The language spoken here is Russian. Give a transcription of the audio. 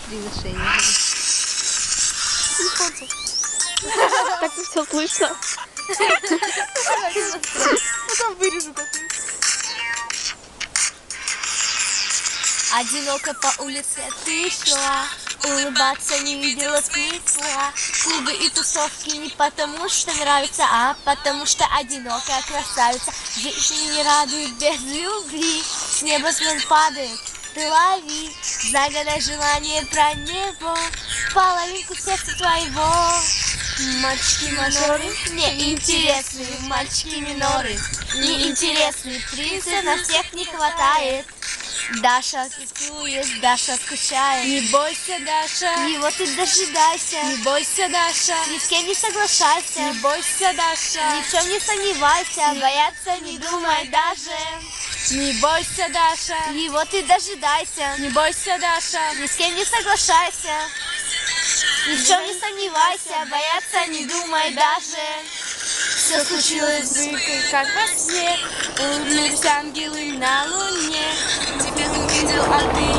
Превышение. Так все слышно. Потом вырежу как-нибудь. Одиноко по улице ты шла, улыбаться не видела смысла. Клубы и тусовки не потому что нравится, а потому что одинокая красавица. Жизнь не радует без любви, с неба звон падает, ты лови. Загадай желание про него, половинку сердца твоего. Мальчики-мажоры неинтересны, мальчики-миноры неинтересны, принцев на всех не хватает. Даша тоскует, Даша скучает. Не бойся, Даша. Его ты дожидайся. Не бойся, Даша. Ни с кем не соглашайся. Не бойся, Даша. Ни в чем не сомневайся. Бояться не думай даже. Не бойся, Даша. Его ты дожидайся. Не бойся, Даша. Ни с кем не соглашайся. Ни в чем не сомневайся. Бояться не думай даже. Все случилось вдруг, как во сне. Улыбнулись ангелы на луне. Тебя увидел, а ты